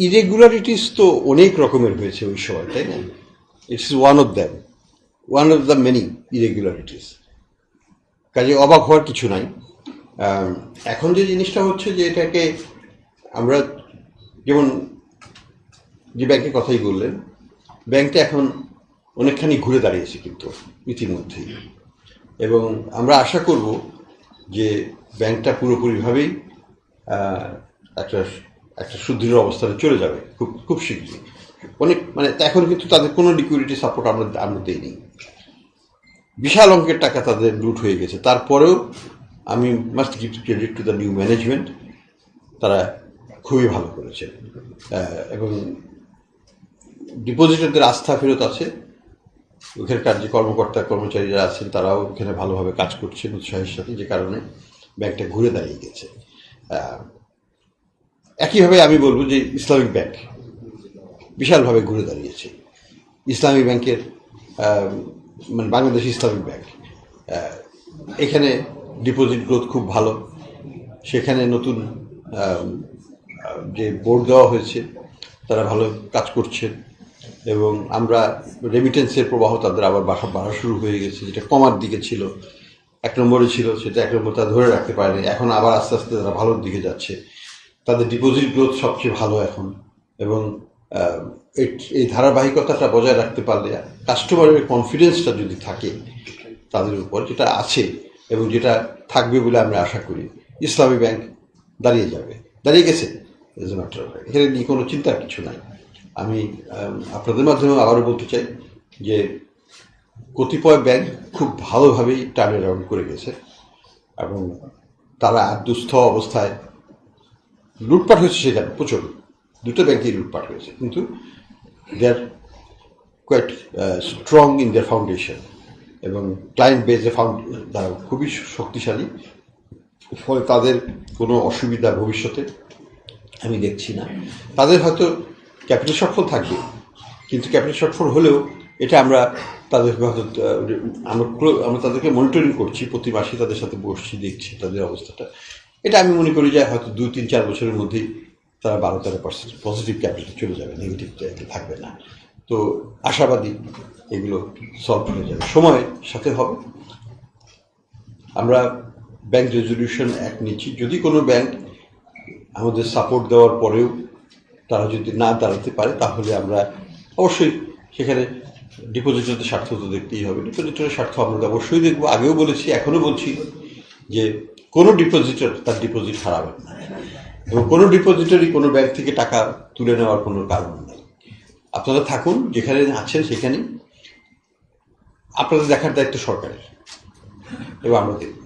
Irregularities তো অনেক রকমের হয়েছে ওই সময়, তাই না? It's one of the many irregularities. কাজে অবাক হওয়ার কিছু নাই। এখন যে জিনিসটা হচ্ছে যে এটাকে আমরা, যেমন যে ব্যাংকের কথাই বললেন, ব্যাংকটা এখন অনেকখানি ঘুরে দাঁড়িয়েছে কিন্তু ইতিমধ্যেই, এবং আমরা আশা করব যে ব্যাংকটা পুরোপুরিভাবেই একটা একটা সুদৃঢ় অবস্থানে চলে যাবে খুব খুব শীঘ্রই। অনেক মানে এখন কিন্তু তাদের কোনো লিকুইডিটি সাপোর্ট আমরা দিইনি, বিশাল অঙ্কের টাকা তাদের লুট হয়ে গেছে। তারপরেও আমি must give credit to the new management, তারা খুবই ভালো করেছে, এবং ডিপোজিটরদের আস্থা ফেরত আছে। ওখানকার যে কর্মকর্তা কর্মচারীরা আছেন তারাও ওখানে ভালোভাবে কাজ করছেন উৎসাহের সাথে, যে কারণে ব্যাংকটা ঘুরে দাঁড়িয়ে গেছে। একইভাবে আমি বলবো যে ইসলামিক ব্যাংক বিশালভাবে ঘুরে দাঁড়িয়েছে। ইসলামী ব্যাংকের মানে বাংলাদেশ ইসলামিক ব্যাংক, এখানে ডিপোজিট গ্রোথ খুব ভালো। সেখানে নতুন যে বোর্ড দেওয়া হয়েছে তারা ভালো কাজ করছেন, এবং আমরা রেমিটেন্সের প্রবাহ তাদের আবার বাড়া শুরু হয়ে গেছে। যেটা কমার দিকে ছিল, 1 নম্বরে ছিল, সেটা 1 নম্বর তারা ধরে রাখতে পারেনি। এখন আবার আস্তে আস্তে তারা ভালোর দিকে যাচ্ছে। তাদের ডিপোজিট গ্রোথ সবচেয়ে ভালো এখন, এবং এই ধারাবাহিকতাটা বজায় রাখতে পারলে, কাস্টমারের কনফিডেন্সটা যদি থাকে তাদের উপর, যেটা আছে এবং যেটা থাকবে বলে আমরা আশা করি, ইসলামী ব্যাংক দাঁড়িয়ে গেছে। এখানে নিয়ে কোনো চিন্তার কিছু নাই। আমি আপনাদের মাধ্যমে আবারও বলতে চাই যে কতিপয় ব্যাংক খুব ভালোভাবেই টার্ন অ্যারাউন্ড করে গেছে, এবং তারা দুস্থ অবস্থায় লুটপাট হয়েছে, সেখানে প্রচুর 2টো ব্যাংকেই লুটপাট হয়েছে, কিন্তু they are quite strong in their foundation, এবং ক্লায়েন্ট বেজে তারা খুবই শক্তিশালী। ফলে তাদের কোনো অসুবিধা ভবিষ্যতে আমি দেখছি না। তাদের হয়তো ক্যাপিটাল শর্টফল থাকবে, কিন্তু ক্যাপিটাল শর্টফল হলেও এটা আমরা তাদেরকে হয়তো আমরা তাদেরকে মনিটরিং করছি, প্রতি মাসে তাদের সাথে বসছি, দেখছি তাদের অবস্থাটা। এটা আমি মনে করি যে হয়তো 2-3-4 বছরের মধ্যেই তারা 12-13% পজিটিভ ক্যাপিটাল চলে যাবে, নেগেটিভ থাকবে না। তো আশাবাদী এগুলো সলভ হয়ে যাবে, সময়ের সাথে হবে। আমরা ব্যাংক রেজলিউশন অ্যাক্ট নিচ্ছি। যদি কোনো ব্যাংক আমাদের সাপোর্ট দেওয়ার পরেও তারা যদি না দাঁড়াতে পারে, তাহলে আমরা অবশ্যই সেখানে ডিপোজিটরদের স্বার্থ তো দেখতেই হবে। ডিপোজিটরের স্বার্থ আমরা অবশ্যই দেখবো। আগেও বলেছি, এখনও বলছি যে কোনো ডিপোজিটর তার ডিপোজিট হারাবেন না, এবং কোনো ডিপোজিটরই কোনো ব্যাংক থেকে টাকা তুলে নেওয়ার কোনো কারণ নেই। আপনারা থাকুন যেখানে আছেন সেখানেই, আপনাদের দেখার দায়িত্ব সরকারের, এবং আমরা দেখব।